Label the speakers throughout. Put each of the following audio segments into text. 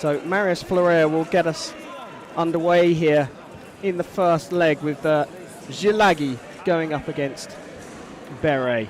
Speaker 1: So Marius Florea will get us underway here in the first leg with Gilagi going up against Beret.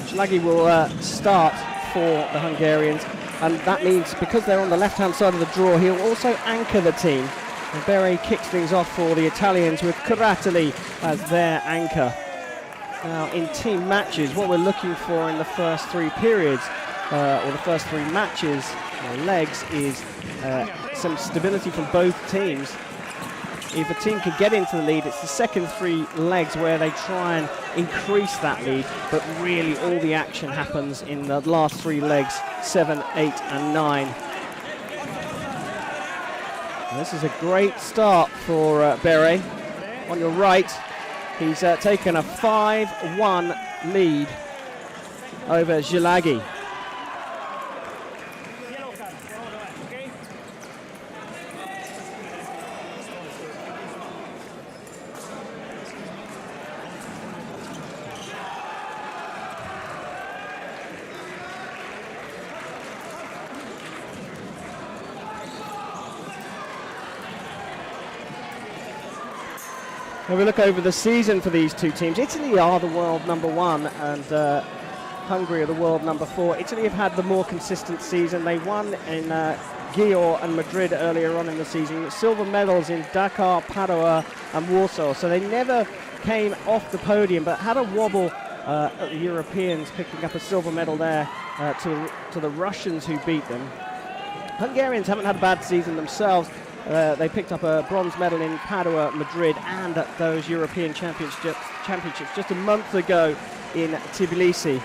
Speaker 1: Gilagi will start for the Hungarians, and that means because they're on the left-hand side of the draw, he'll also anchor the team. And Beret kicks things off for the Italians with Caratali as their anchor. Now, in team matches, what we're looking for in the first three periods, or the first three matches, or legs, is some stability from both teams. If a team can get into the lead, it's the second three legs where they try and increase that lead, but really all the action happens in the last three legs, 7, 8 and 9. And this is a great start for Beret. On your right, he's taken a 5-1 lead over Gilagi. When we look over the season for these two teams, Italy are the world #1 and Hungary are the world #4. Italy have had the more consistent season. They won in Győr and Madrid earlier on in the season. Silver medals in Dakar, Padua and Warsaw. So they never came off the podium, but had a wobble at the Europeans, picking up a silver medal there to the Russians who beat them. Hungarians haven't had a bad season themselves. They picked up a bronze medal in Padua, Madrid, and at those European championships just a month ago in Tbilisi.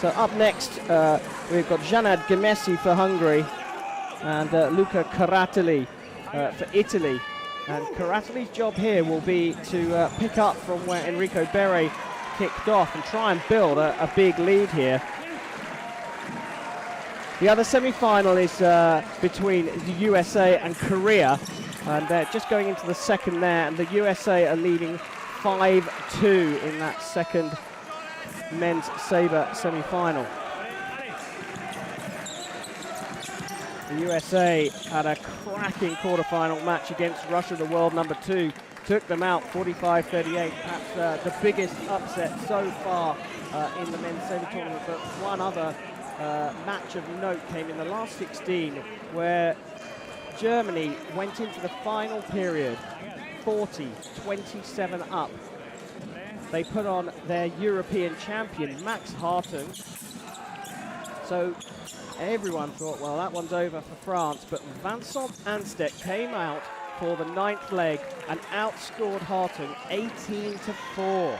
Speaker 1: So up next, we've got Janad Gemesi for Hungary and Luca Caratali for Italy. And Caratali's job here will be to pick up from where Enrico Beret kicked off and try and build a big lead here. The other semi-final is between the USA and Korea, and they're just going into the second there, and the USA are leading 5-2 in that second men's sabre semi-final. The USA had a cracking quarter-final match against Russia, the world #2, took them out 45-38, perhaps the biggest upset so far in the men's sabre tournament, but one other match of note came in the last 16, where Germany went into the final period 40-27 up. They put on their European champion, Max Hartung. So everyone thought, well, that one's over for France, but Vincent Anstedt came out for the 9th leg and outscored Hartung 18-4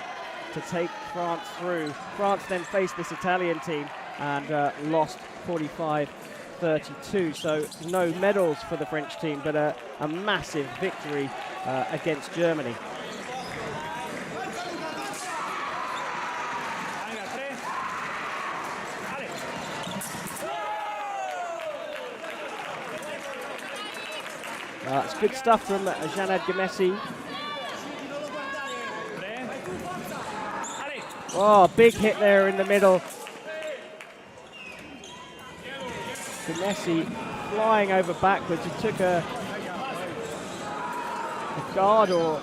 Speaker 1: to take France through. France then faced this Italian team and lost 45-32. So no medals for the French team, but a massive victory against Germany. It's good stuff from Janad Gemesi. Oh, big hit there in the middle. Gemesi flying over backwards. He took a guard or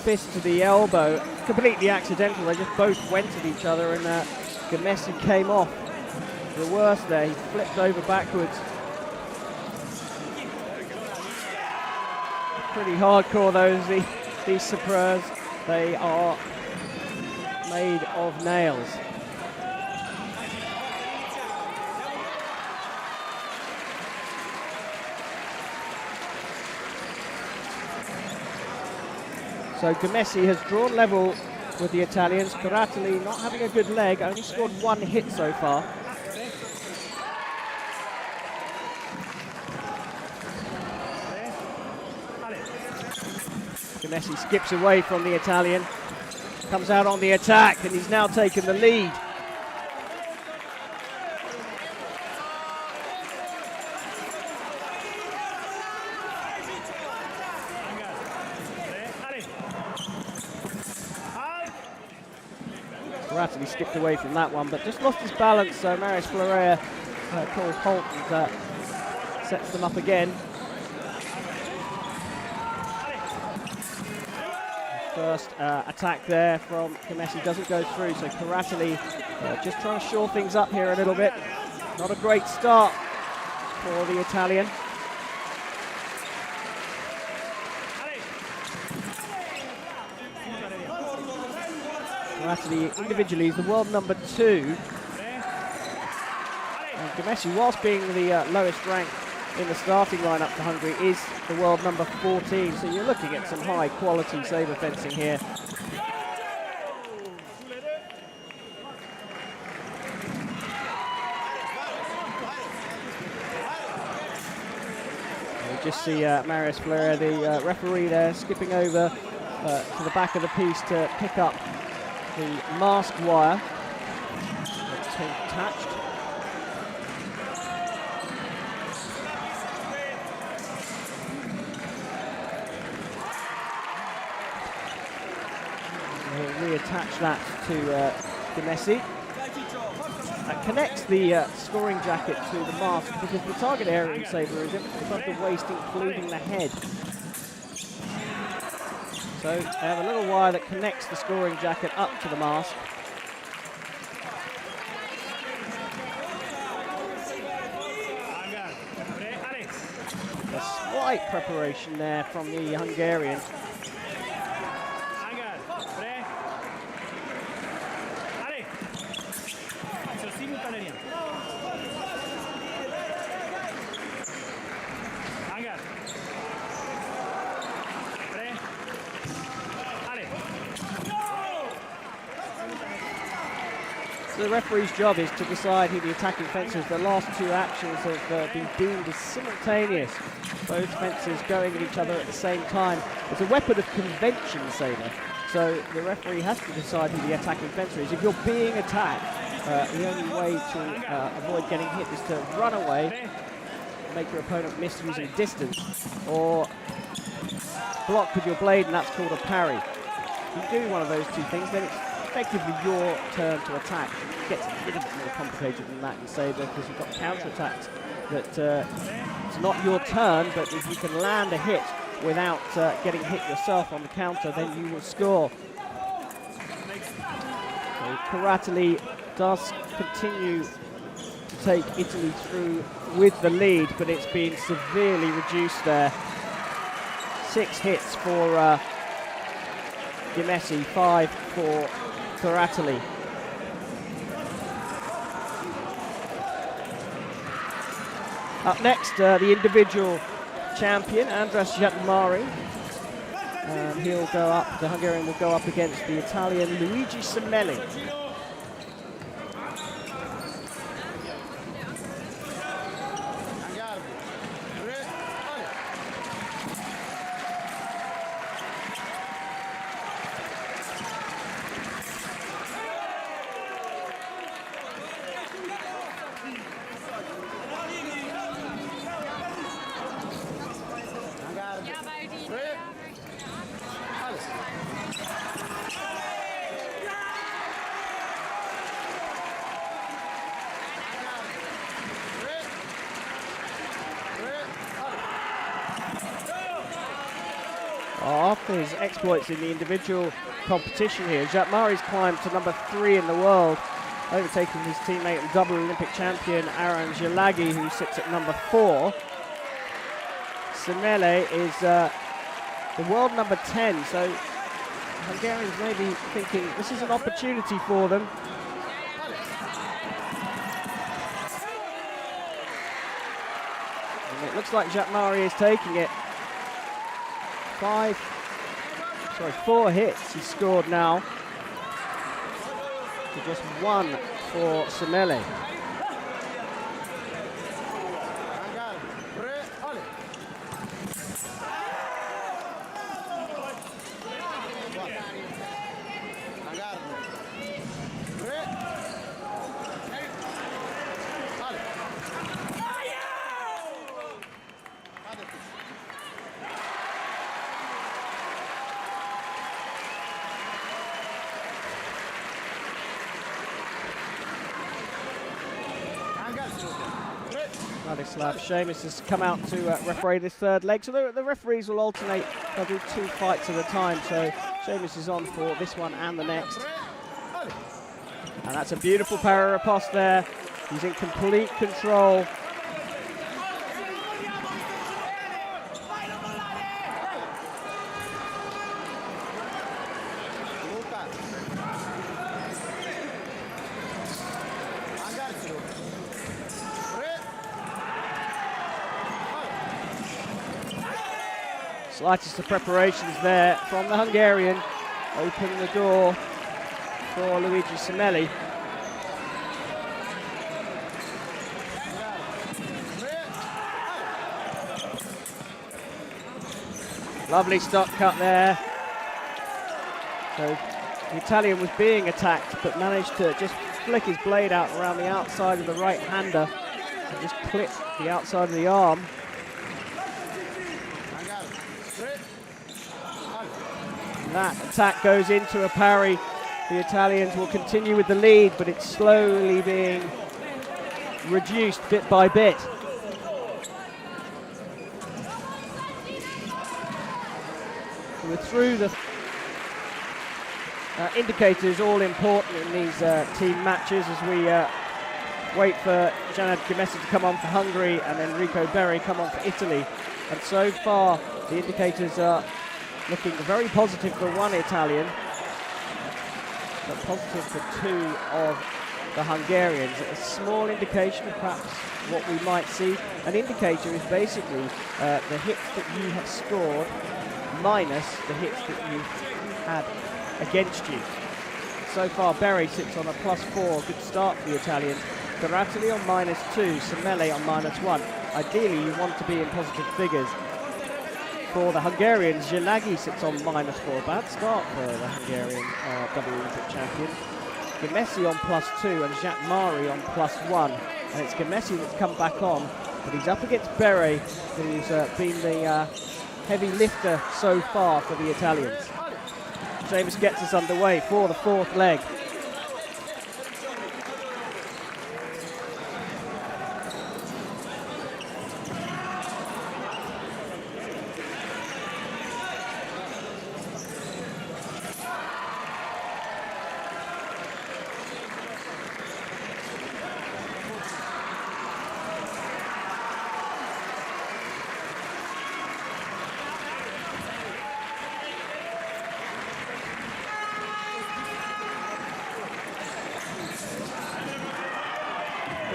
Speaker 1: fist to the elbow. Completely accidental. They just both went at each other, and Gemesi came off the worst there. He flipped over backwards. Pretty hardcore, these Sapres. They are made of nails. So Gemesi has drawn level with the Italians. Caratali not having a good leg, only scored one hit so far. Gemesi skips away from the Italian, comes out on the attack, and he's now taken the lead. Karately skipped away from that one, but just lost his balance, so Marius Florea calls halt and sets them up again. First attack there from Gamesi doesn't go through, so Karately just trying to shore things up here a little bit. Not a great start for the Italian. Karately individually is the world number 2. And Gamesi, whilst being the lowest ranked in the starting lineup for Hungary, is the world number 14. So you're looking at some high quality sabre fencing here. You just see Marius Florea, the referee there, skipping over to the back of the piece to pick up the mask wire that's been attached. He'll reattach that to Gamesi. That connects the scoring jacket to the mask because the target area in Sabre is above the waist, including the head. So they have a little wire that connects the scoring jacket up to the mask. A slight preparation there from the Hungarian. So the referee's job is to decide who the attacking fencer is. The last 2 actions have been deemed as simultaneous. Both fencers going at each other at the same time. It's a weapon of convention, Sabre. So the referee has to decide who the attacking fencer is. If you're being attacked, the only way to avoid getting hit is to run away, make your opponent miss using distance, or block with your blade, and that's called a parry. If you do one of those 2 things, then it's effectively your turn to attack. It gets a little bit more complicated than that in Sabre because you've got counter-attacks that it's not your turn, but if you can land a hit without getting hit yourself on the counter, then you will score. So Karately does continue to take Italy through with the lead, but it's been severely reduced there. 6 hits for Gamesi, 5 for Karately. Up next, the individual champion, Andras Jatmari. He'll go up, the Hungarian will go up against the Italian Luigi Semelli. After his exploits in the individual competition here, Jatmari's climbed to number 3 in the world, overtaking his teammate and double Olympic champion Aron Zhelagi, who sits at number 4. Semelli is the world number 10, so Hungarians may be thinking this is an opportunity for them. And it looks like Jatmari is taking it. 4 hits he scored now, to just 1 for Semelli. Ladislav Seamus has come out to referee this third leg. So the referees will alternate. They'll do 2 fights at a time. So Seamus is on for this one and the next. And that's a beautiful para riposte there. He's in complete control. Slightest of preparations there from the Hungarian. Open the door for Luigi Semelli. Lovely stock cut there. So the Italian was being attacked, but managed to just flick his blade out around the outside of the right-hander and just clip the outside of the arm. That attack goes into a parry. The Italians will continue with the lead, but it's slowly being reduced bit by bit. We're through the indicators, all important in these team matches as we wait for Janad Gemesi to come on for Hungary and then Rico Berry come on for Italy. And so far, the indicators are looking very positive for one Italian, but positive for 2 of the Hungarians. A small indication of perhaps what we might see. An indicator is basically the hits that you have scored minus the hits that you had against you. So far, Berry sits on a +4, good start for the Italians. Caratoli on -2, Semelli on -1. Ideally, you want to be in positive figures. For the Hungarians, Janagi sits on -4. Bad start for the Hungarian double Olympic champion. Gemesi on +2 and Jacques Mari on +1. And it's Gemesi that's come back on, but he's up against Berry, who's been the heavy lifter so far for the Italians. Seamus gets us underway for the 4th leg.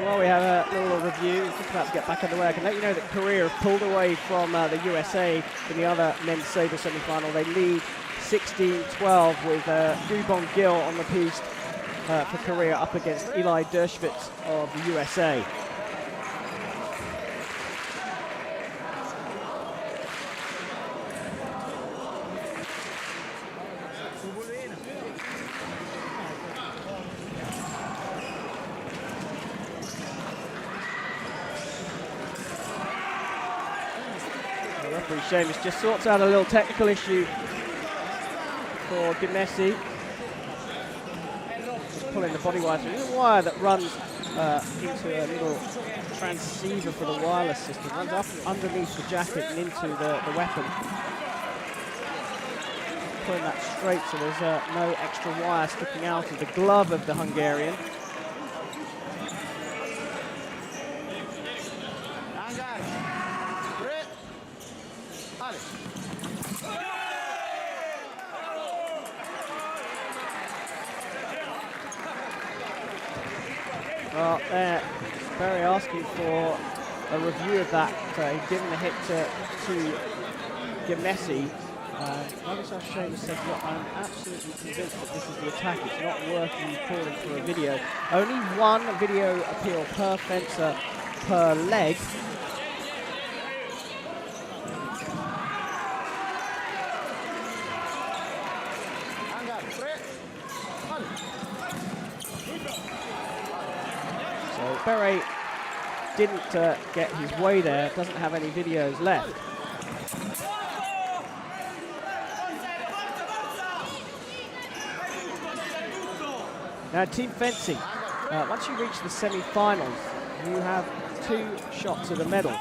Speaker 1: While we have a little review, just about to get back underway, I can let you know that Korea have pulled away from the USA in the other men's Sabre semi-final. They lead 16-12 with Rubon Gil on the piste for Korea up against Eli Dershowitz of the USA. Seamus just sorts out a little technical issue for Gemesi. Just pulling the body wire through. There's a wire that runs into a little transceiver for the wireless system. Runs up underneath the jacket and into the weapon. Pulling that straight so there's no extra wire sticking out of the glove of the Hungarian. Well, Berry asking for a review of that. He's given the hit to Gemesi. Ladislav Seamus said, look, I'm absolutely convinced that this is the attack. It's not worth you calling for a video. Only one video appeal per fencer per leg. Berry didn't get his way there, doesn't have any videos left. Now, team fencing, once you reach the semi-finals, you have 2 shots at a medal.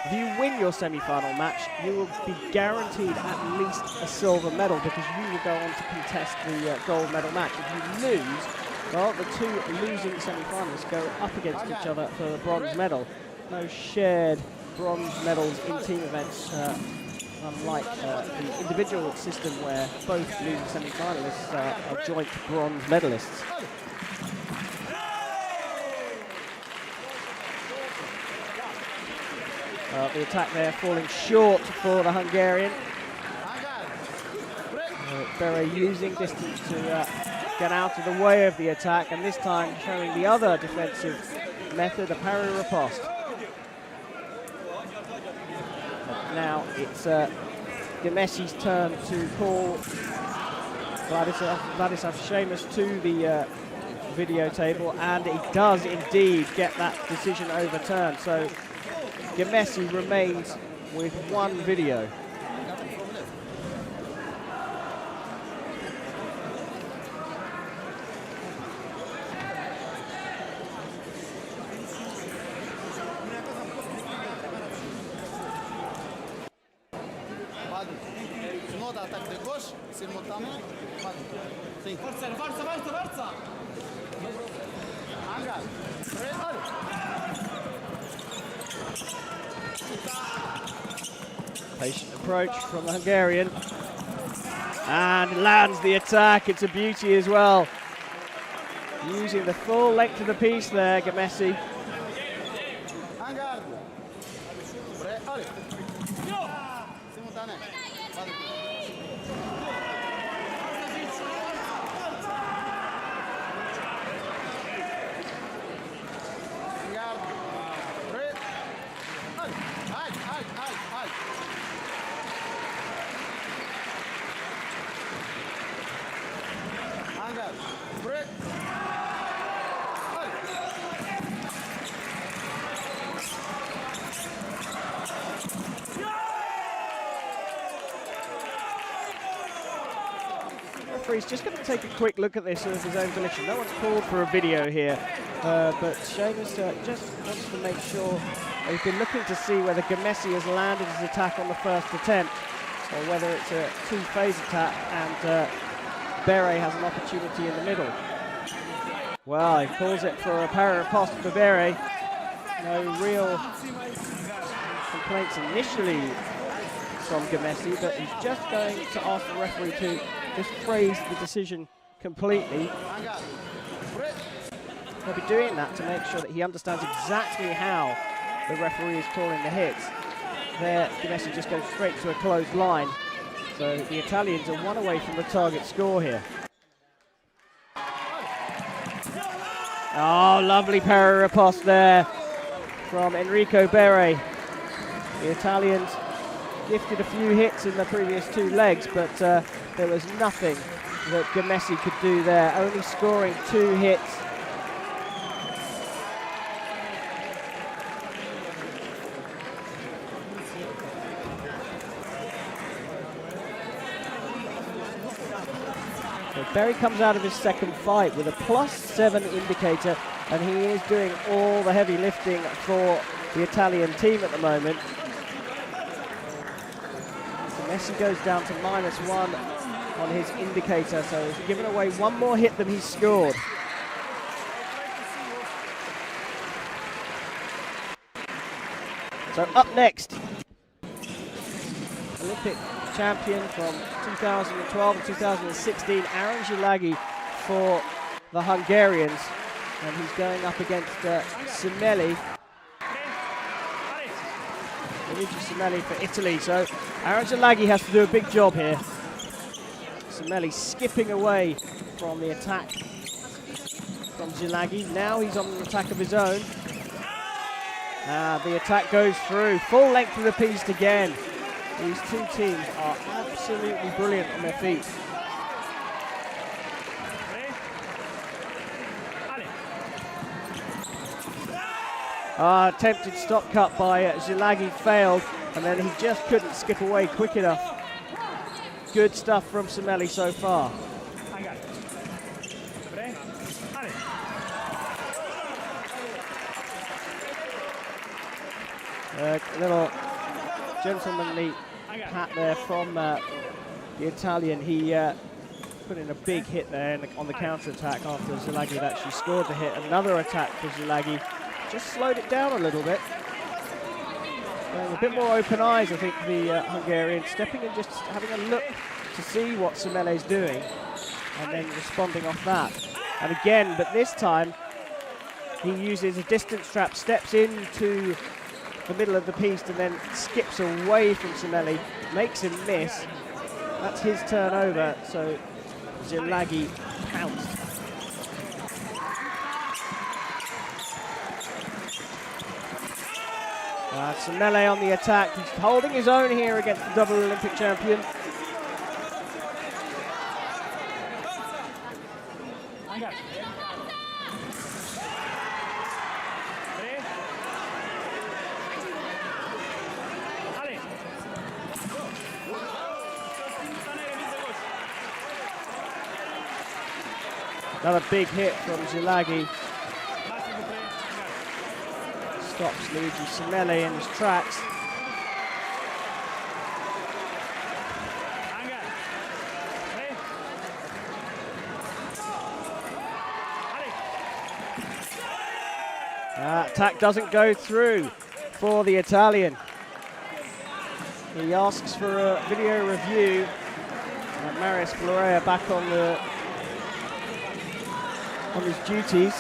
Speaker 1: If you win your semi-final match, you will be guaranteed at least a silver medal because you will go on to contest the gold medal match. If you lose, well, the 2 losing semi-finalists go up against each other for the bronze medal. No shared bronze medals in team events, unlike the individual system where both losing semi-finalists are joint bronze medalists. The attack there falling short for the Hungarian. Bere using distance to get out of the way of the attack, and this time showing the other defensive method, a parry riposte. But now it's Gemesi's turn to call Vladislav Seamus to the video table, and he does indeed get that decision overturned. So Gemesi remains with 1 video. Patient approach from the Hungarian, and lands the attack. It's a beauty as well. Using the full length of the piece there, Gemesi. Referee's just going to take a quick look at this of his own volition. No one's called for a video here, but Seamus just wants to make sure. He's been looking to see whether Gemesi has landed his attack on the first attempt, or whether it's a 2-phase attack and Bere has an opportunity in the middle. Well, he calls it for a parry riposte for Bere. No real complaints initially from Gemesi, but he's just going to ask the referee to just phrase the decision completely. He'll be doing that to make sure that he understands exactly how the referee is calling the hits. There, Gemesi just goes straight to a closed line. So the Italians are 1 away from the target score here. Oh, lovely parry riposte there from Enrico Bere. The Italians gifted a few hits in the previous 2 legs, but there was nothing that Gemesi could do there, only scoring 2 hits. So Bere comes out of his second fight with a +7 indicator, and he is doing all the heavy lifting for the Italian team at the moment. Messi goes down to -1 on his indicator, so he's given away 1 more hit than he's scored. So up next, Olympic champion from 2012 and 2016, Aaron Zsilagi for the Hungarians, and he's going up against Semelli. Semelli for Italy, so Aaron Zsilagi has to do a big job here. Semelli skipping away from the attack from Zsilagi. Now he's on an attack of his own. The attack goes through. Full length of the piece again. These 2 teams are absolutely brilliant on their feet. Attempted stop cut by Zsilagi failed, and then he just couldn't skip away quick enough. Good stuff from Semelli so far. A little gentlemanly pat there from the Italian. He put in a big hit there on the counter-attack after Zilagi had actually scored the hit. Another attack for Zilagi. Just slowed it down a little bit. A bit more open eyes, I think, the Hungarian. Stepping and just having a look to see what Semele's doing and then responding off that. And again, but this time, he uses a distance trap, steps into the middle of the piece and then skips away from Semele, makes him miss. That's his turnover, so Zilagi pounced. Semele on the attack. He's holding his own here against the double Olympic champion. Another big hit from Zilagi. Stops Luigi Semele in his tracks. Attack doesn't go through for the Italian. He asks for a video review. Marius Florea back on his duties.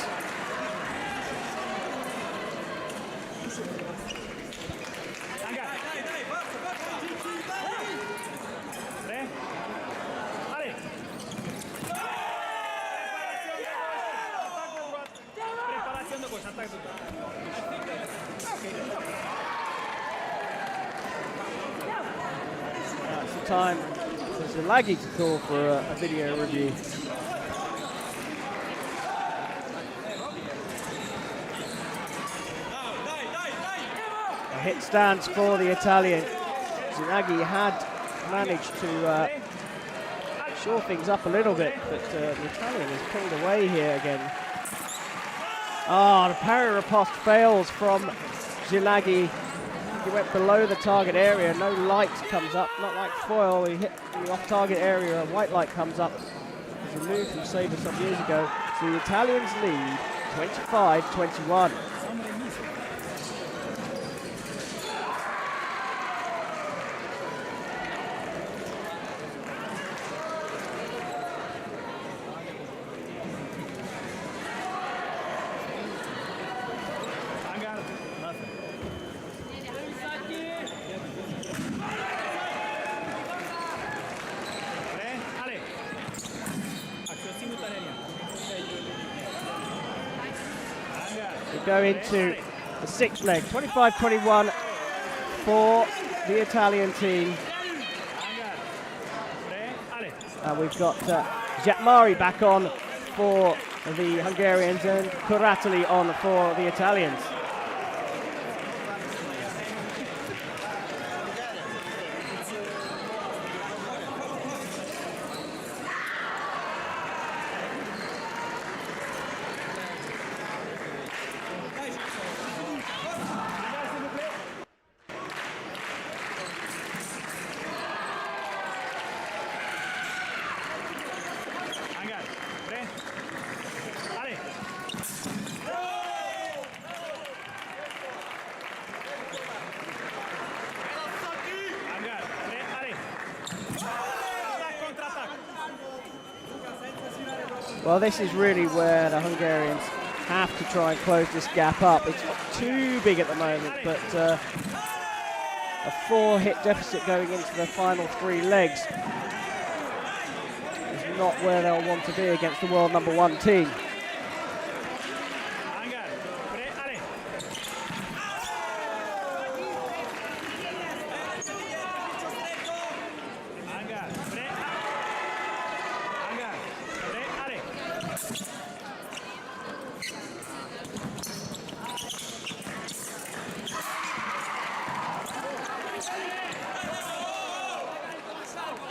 Speaker 1: It's the time for Zilagi to call for a video review. A hit stands for the Italian. Zilagi had managed to shore things up a little bit, but the Italian is pulled away here again. The parry riposte fails from Zilagi. He went below the target area. No light comes up, not like foil. He hit the off-target area. A white light comes up. It was removed from Sabre some years ago. So the Italians lead 25-21. We go into the sixth leg, 25-21 for the Italian team. We've got Jatmari back on for the Hungarians and Kuratali on for the Italians. Well, this is really where the Hungarians have to try and close this gap up. It's not too big at the moment, but a 4-hit deficit going into the final 3 legs is not where they'll want to be against the world #1 team.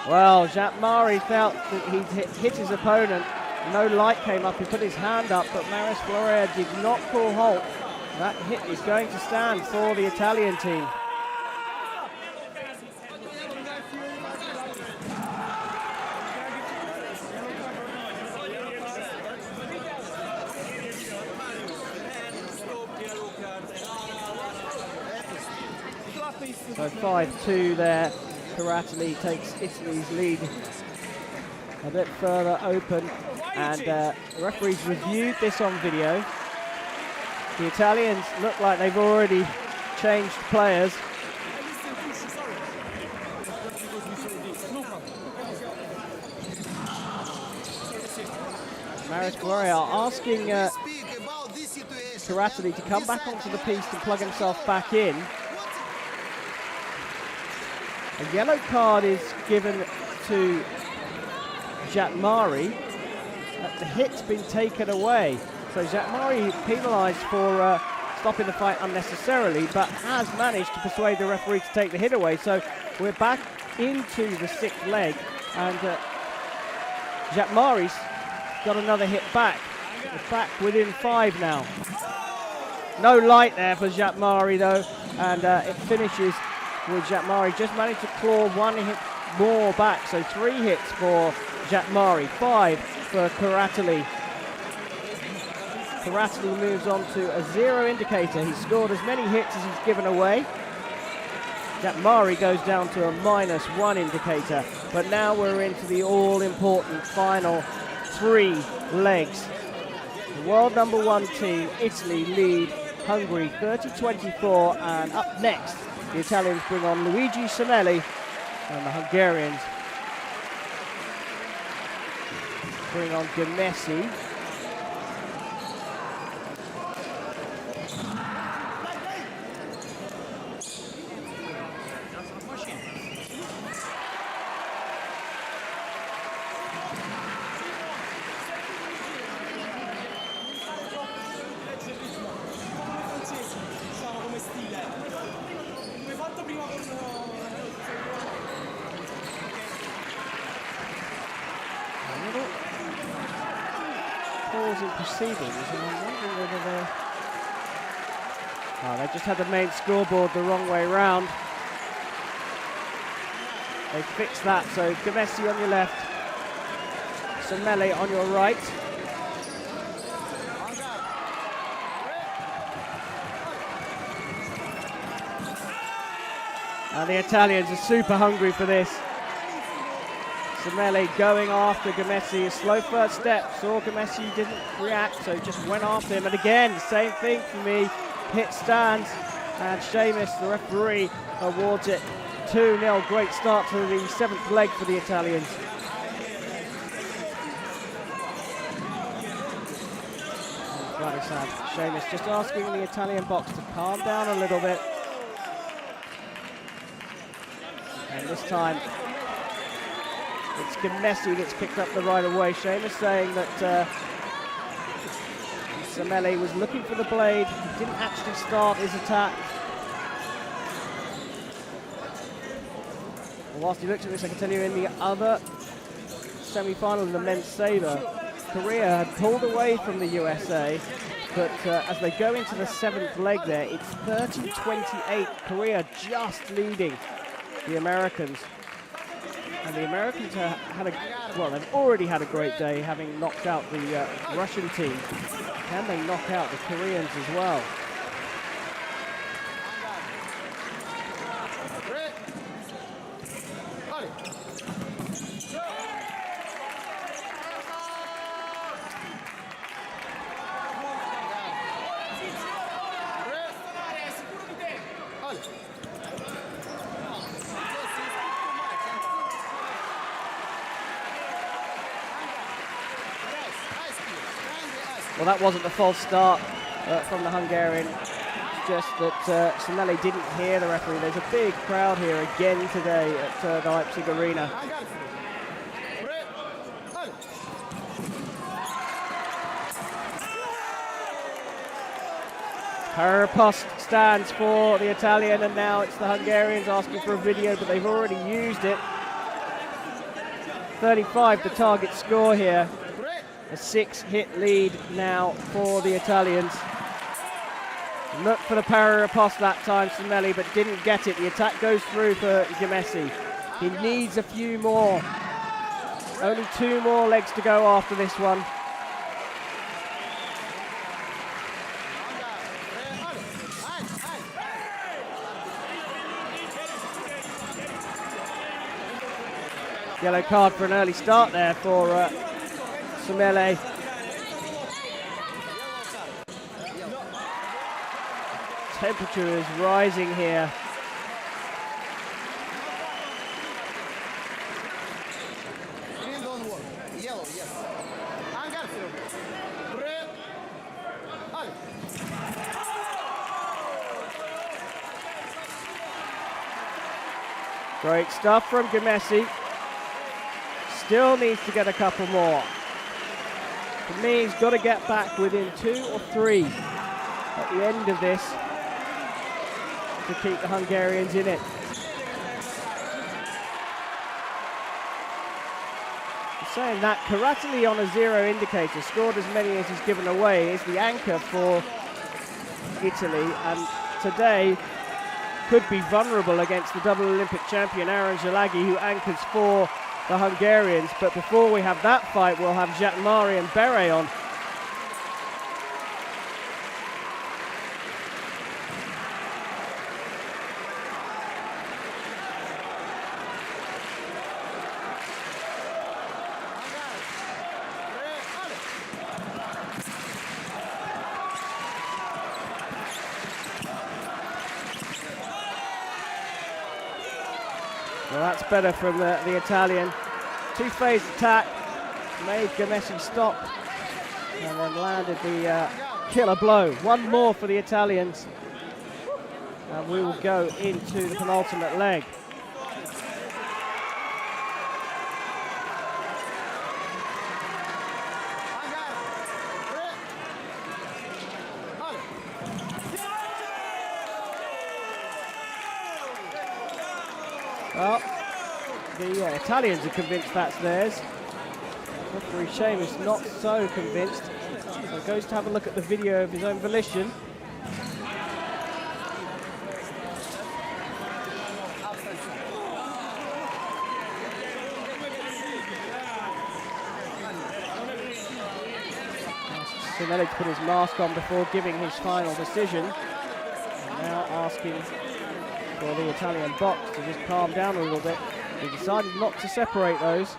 Speaker 1: Well, Jatmari felt that he'd hit his opponent. No light came up. He put his hand up, but Marius Florea did not call halt. That hit is going to stand for the Italian team. So 5-2 there. Karatali takes Italy's lead a bit further open, and the referees reviewed this on video. The Italians look like they've already changed players. Maris Guerra asking Karatali to come back onto the piste and plug himself back in. A yellow card is given to Jatmari. The hit's been taken away. So Jatmari penalised for stopping the fight unnecessarily, but has managed to persuade the referee to take the hit away. So we're back into the sixth leg, and Jatmari's got another hit back. We're back within 5 now. No light there for Jatmari though, and it finishes with Jatmari just managed to claw 1 hit more back. So 3 hits for Jatmari, 5 for Karatali. Karatali moves on to a 0 indicator. He's scored as many hits as he's given away. Jatmari goes down to a -1 indicator. But now we're into the all-important final 3 legs. The world number 1 team, Italy, lead Hungary 30-24, and up next, the Italians bring on Luigi Semelli, and the Hungarians bring on Gemesi. Pause in proceedings, and I'm wondering whether they're... Oh, they just had the main scoreboard the wrong way round. They fixed that, so Gemesi on your left, Semelli on your right. And the Italians are super hungry for this. Semelli going after Gemesi, a slow first step, saw Gemesi didn't react, so just went after him, and again, same thing for me, hit stands, and Seamus, the referee, awards it 2-0, great start to the 7th leg for the Italians. Very sad, Seamus just asking the Italian box to calm down a little bit, and this time, it's Gemesi that's picked up the right of way. Seamus saying that Semelli was looking for the blade. He didn't actually start his attack. Well, whilst he looks at this, I can tell you in the other semi-final of the men's Sabre, Korea had pulled away from the USA, but as they go into the 7th leg there, it's 30-28. Korea just leading the Americans. And the Americans they've already had a great day, having knocked out the Russian team. Can they knock out the Koreans as well? Well, that wasn't a false start from the Hungarian. It's just that Semelli didn't hear the referee. There's a big crowd here again today at the Leipzig Arena. Post stands for the Italian, and now it's the Hungarians asking for a video, but they've already used it. 35 the target score here. A 6-hit lead now for the Italians. Look for the parry riposte that time, Semeli, but didn't get it. The attack goes through for Gemesi. He needs a few more. Only 2 more legs to go after this one. Yellow card for an early start there for Semeli. Temperature is rising here. Great stuff from Gemesi. Still needs to get a couple more. For me, he's got to get back within 2 or 3 at the end of this to keep the Hungarians in it. Saying that, Karatali on a 0 indicator, scored as many as he's given away, is the anchor for Italy, and today could be vulnerable against the double Olympic champion Aaron Zalagi, who anchors for the Hungarians. But before we have that fight, we'll have Jatmari and Beret on. Well, that's better from the Italian. 2-phase attack, made Gemesi stop, and then landed the killer blow. 1 more for the Italians, and we will go into the penultimate leg. Well, the Italians are convinced that's theirs. Referee Seamus not so convinced. So goes to have a look at the video of his own volition. Semeli to put his mask on before giving his final decision. And now asking for the Italian box to just calm down a little bit. He decided not to separate those.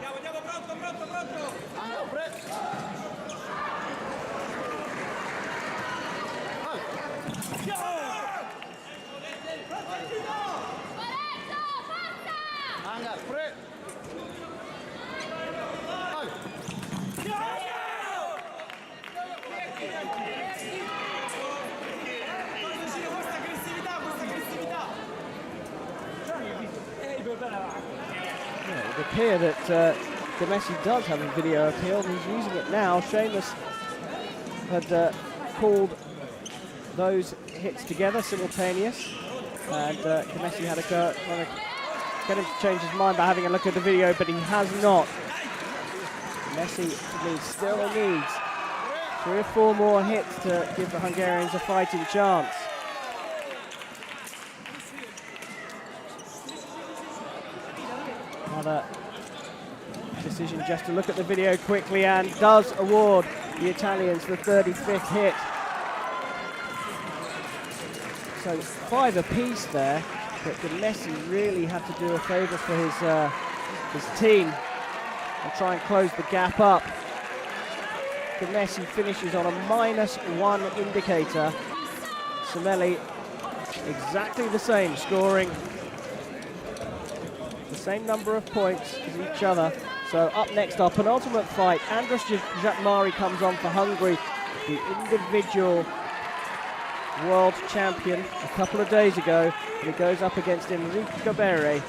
Speaker 1: Yeah, it would appear that Gemesi does have a video appeal, and he's using it now. Seamus had called those hits together, simultaneous, and Gemesi had a go trying to get him to change his mind by having a look at the video, but he has not. Gemesi still needs 3 or 4 more hits to give the Hungarians a fighting chance. Another decision just to look at the video quickly, and does award the Italians the 35th hit. So 5 apiece there, but Gemesi really had to do a favour for his team and try and close the gap up. Gemesi finishes on a -1 indicator. Semeli exactly the same, scoring the same number of points as each other. So up next, our penultimate fight. Andras Jatmari comes on for Hungary, the individual world champion a couple of days ago, and he goes up against Enrico Beret.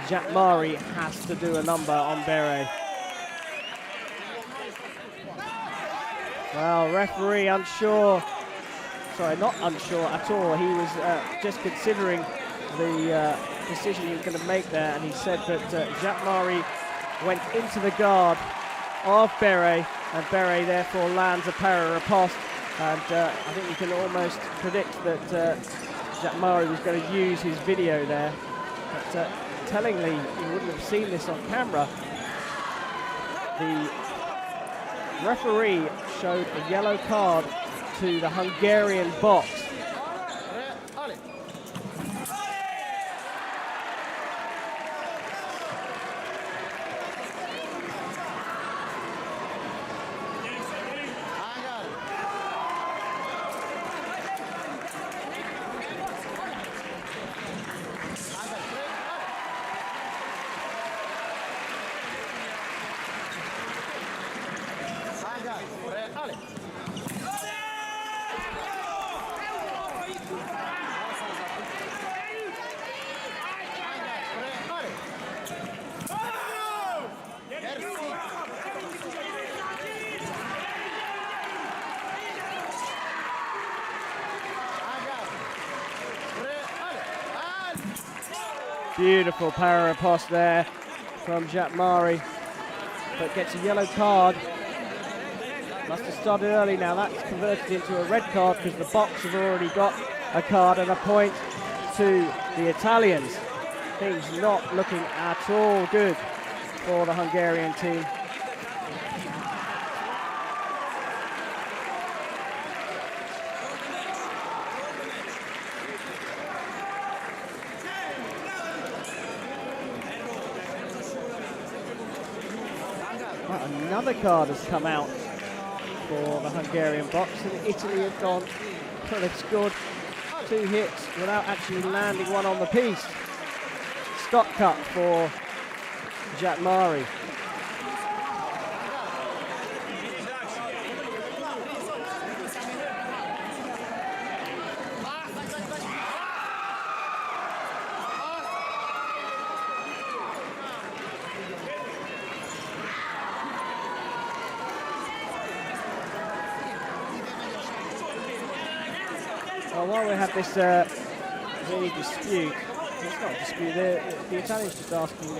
Speaker 1: Jatmari has to do a number on Beret. Well, referee unsure. Sorry, not unsure at all. He was just considering the decision he was going to make there, and he said that Jatmari went into the guard of Beret and Beret therefore lands a para riposte. And I think you can almost predict that Jatmari was going to use his video there. But tellingly, you wouldn't have seen this on camera. The referee showed a yellow card to the Hungarian box. Beautiful para riposte there from Jatmari, but gets a yellow card. Must have started early now. That's converted into a red card because the box have already got a card and a point to the Italians. Things not looking at all good for the Hungarian team. Another card has come out for the Hungarian box, and Italy have gone, well, they've scored 2 hits without actually landing one on the piece. Stop cut for Jatmari. Well, while we have this mini dispute, it's not a dispute, the Italians just asking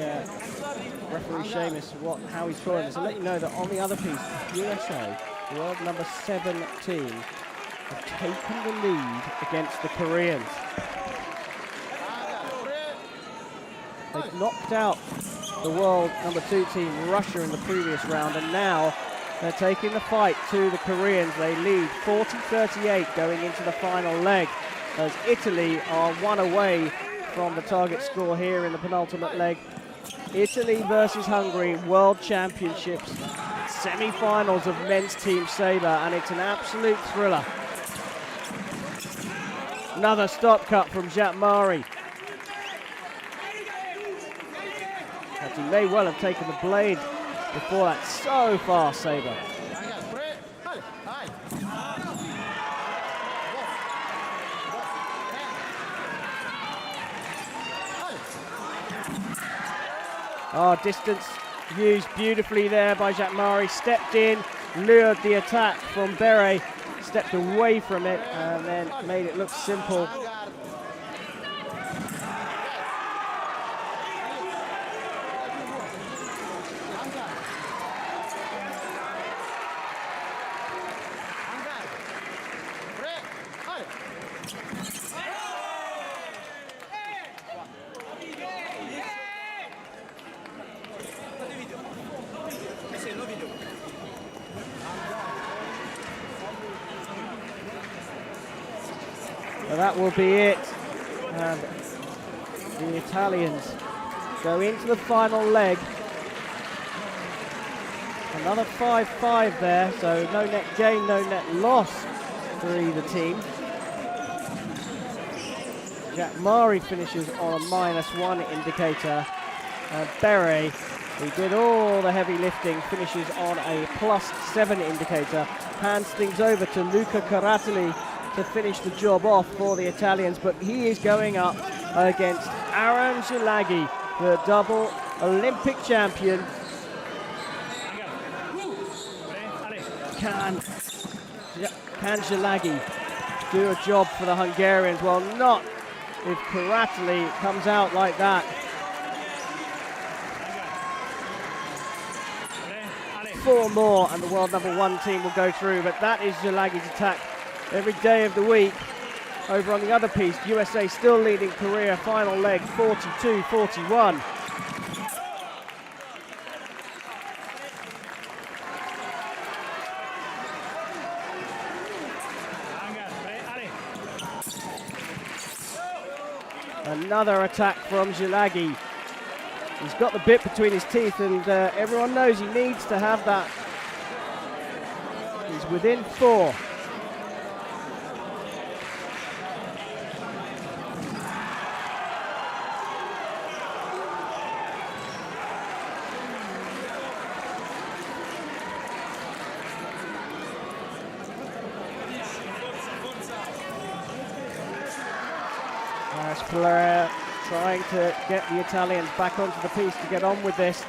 Speaker 1: referee Seamus how he's calling this, and let you know that on the other piece, USA, world number 17, have taken the lead against the Koreans. They've knocked out the world number 2 team, Russia, in the previous round, and now they're taking the fight to the Koreans. They lead 40-38 going into the final leg, as Italy are 1 away from the target score here in the penultimate leg. Italy versus Hungary, World Championships, semi-finals of men's team Sabre, and it's an absolute thriller. Another stop cut from Jatmari. He may well have taken the blade before that. So far, Sabre. Distance used beautifully there by Jatmari. Stepped in, lured the attack from Beret, stepped away from it, and then made it look simple. So that will be it, and the Italians go into the final leg. Another 5-5 there, so no net gain, no net loss for either team. Jatmari finishes on a -1 indicator, and Beret, who did all the heavy lifting, finishes on a +7 indicator. Hands things over to Luca Caratelli to finish the job off for the Italians, but he is going up against Aron Zilagi, the double Olympic champion. Can Zilagi do a job for the Hungarians? Well, not if Caratelli comes out like that. 4 more and the world number 1 team will go through, but that is Jalagi's attack every day of the week. Over on the other piece, USA still leading Korea, final leg 42-41. Another attack from Jalagi. He's got the bit between his teeth, and everyone knows he needs to have that. He's within 4. Fleur trying to get the Italians back onto the piece to get on with this.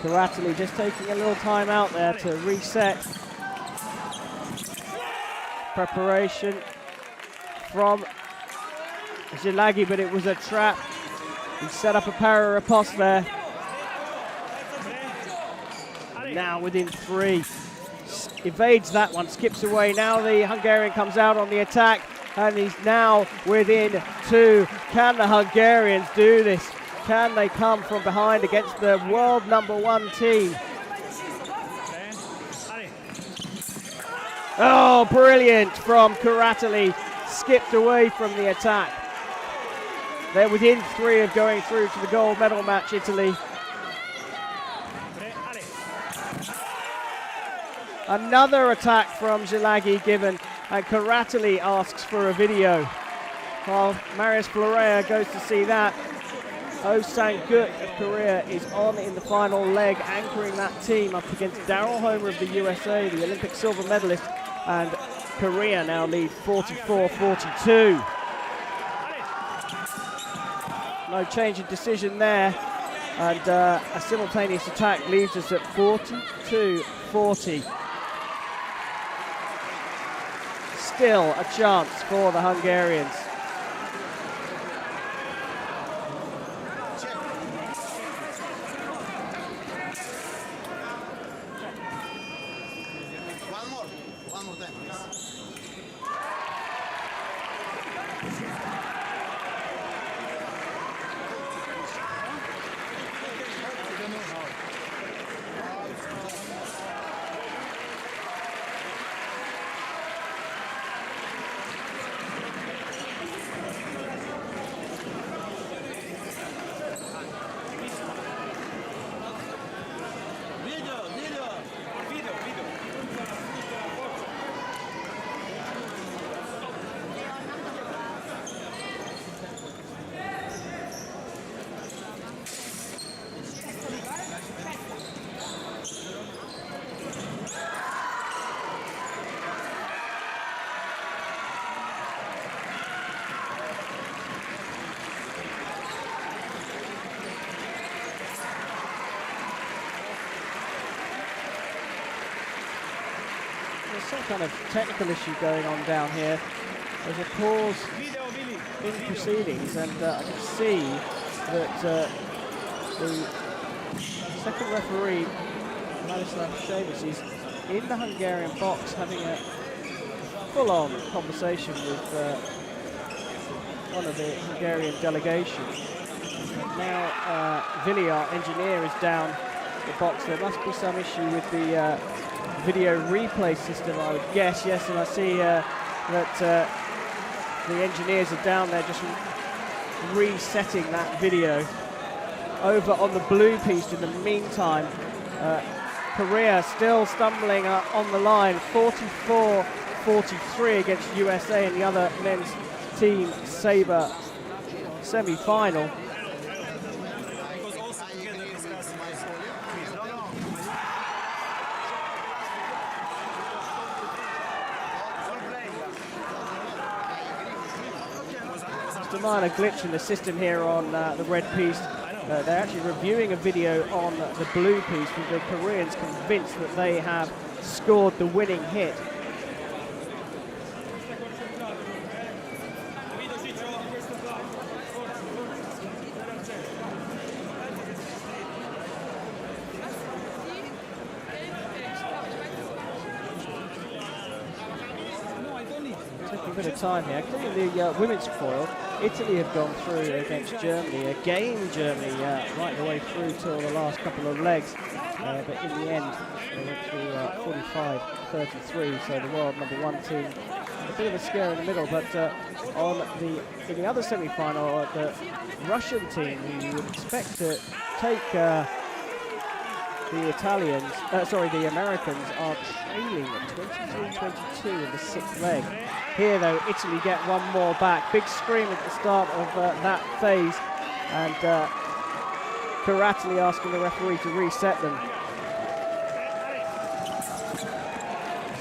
Speaker 1: Caratali just taking a little time out there to reset. Preparation from Jalagi, but it was a trap. He set up a para riposte there. Now within 3. Evades that one, skips away. Now the Hungarian comes out on the attack, and he's now within 2. Can the Hungarians do this? Can they come from behind against the world number 1 team? Oh, brilliant from Caratali. Skipped away from the attack. They're within 3 of going through to the gold medal match, Italy. Another attack from Jalagi given, and Caratali asks for a video. While Marius Florea goes to see that. Oh Sang-gut of Korea is on in the final leg, anchoring that team up against Daryl Homer of the USA, the Olympic silver medalist, and Korea now lead 44-42. No change in decision there, and a simultaneous attack leaves us at 42-40. Still a chance for the Hungarians.
Speaker 2: One more time, please.
Speaker 1: Some kind of technical issue going on down here. There's a pause in proceedings, and I can see that the second referee, Ladislav Šević, is in the Hungarian box having a full-on conversation with one of the Hungarian delegation. Now Vili, our engineer, is down the box. There must be some issue with the video replay system, I would guess. Yes, and I see that the engineers are down there just resetting that video. Over on the blue piece in the meantime, Korea still stumbling on the line, 44-43 against USA in the other men's team Sabre semi-final. A minor glitch in the system here on the red piece. They're actually reviewing a video on the blue piece with the Koreans convinced that they have scored the winning hit. taking a bit of time here. Clearly the women's foil, Italy have gone through against Germany, again Germany right the way through till the last couple of legs, but in the end they went through 45-33, so the world number 1 team, a bit of a scare in the middle, but in the other semi-final, the Russian team, who you would expect to take the Americans, are trailing 23-22 in the 6th leg. Here though, Italy get one more back. Big scream at the start of that phase, and Karatli asking the referee to reset them.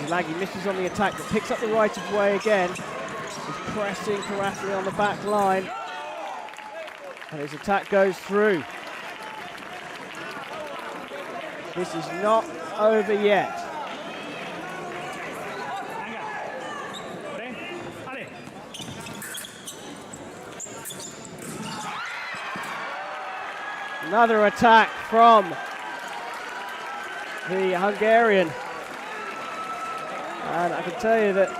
Speaker 1: Zilagi misses on the attack, but picks up the right of way again. He's pressing Karatli on the back line, and his attack goes through. This is not over yet. Another attack from the Hungarian. And I can tell you that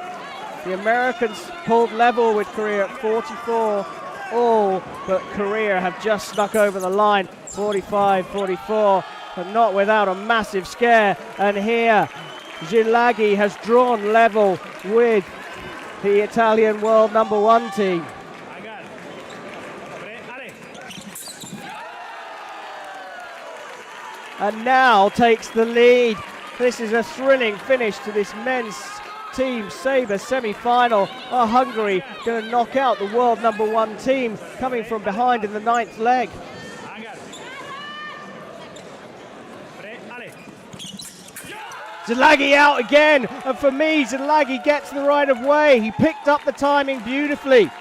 Speaker 1: the Americans pulled level with Korea at 44 all, but Korea have just snuck over the line, 45-44, but not without a massive scare. And here, Zilagi has drawn level with the Italian world number 1 team. And now takes the lead. This is a thrilling finish to this men's team Sabre semi-final. Hungary going to knock out the world number 1 team, coming from behind in the 9th leg. Zilagi out again, and for me, Zilagi gets the right of way. He picked up the timing beautifully.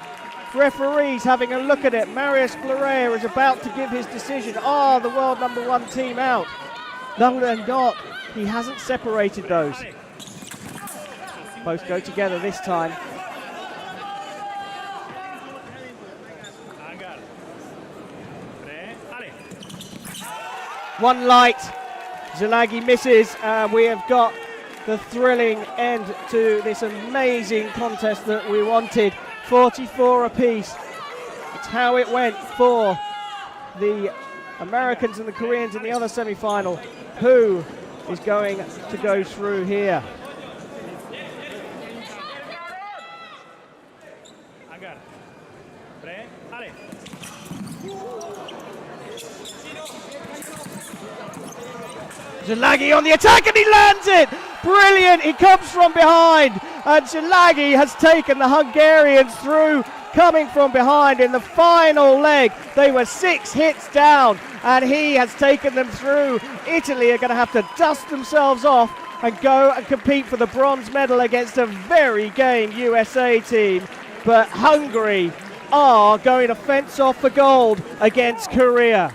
Speaker 1: Referees having a look at it. Marius Florea is about to give his decision. The world number 1 team out. No, they're not. He hasn't separated those. Both go together this time. One light. Zilagi misses. We have got the thrilling end to this amazing contest that we wanted. 44 apiece. It's how it went for the Americans and the Koreans in the other semi-final. Who is going to go through here? Zilagi on the attack, and he lands it! Brilliant, he comes from behind, and Zilagi has taken the Hungarians through, coming from behind in the final leg. They were 6 hits down, and he has taken them through. Italy are going to have to dust themselves off and go and compete for the bronze medal against a very game USA team. But Hungary are going to fence off for gold against Korea.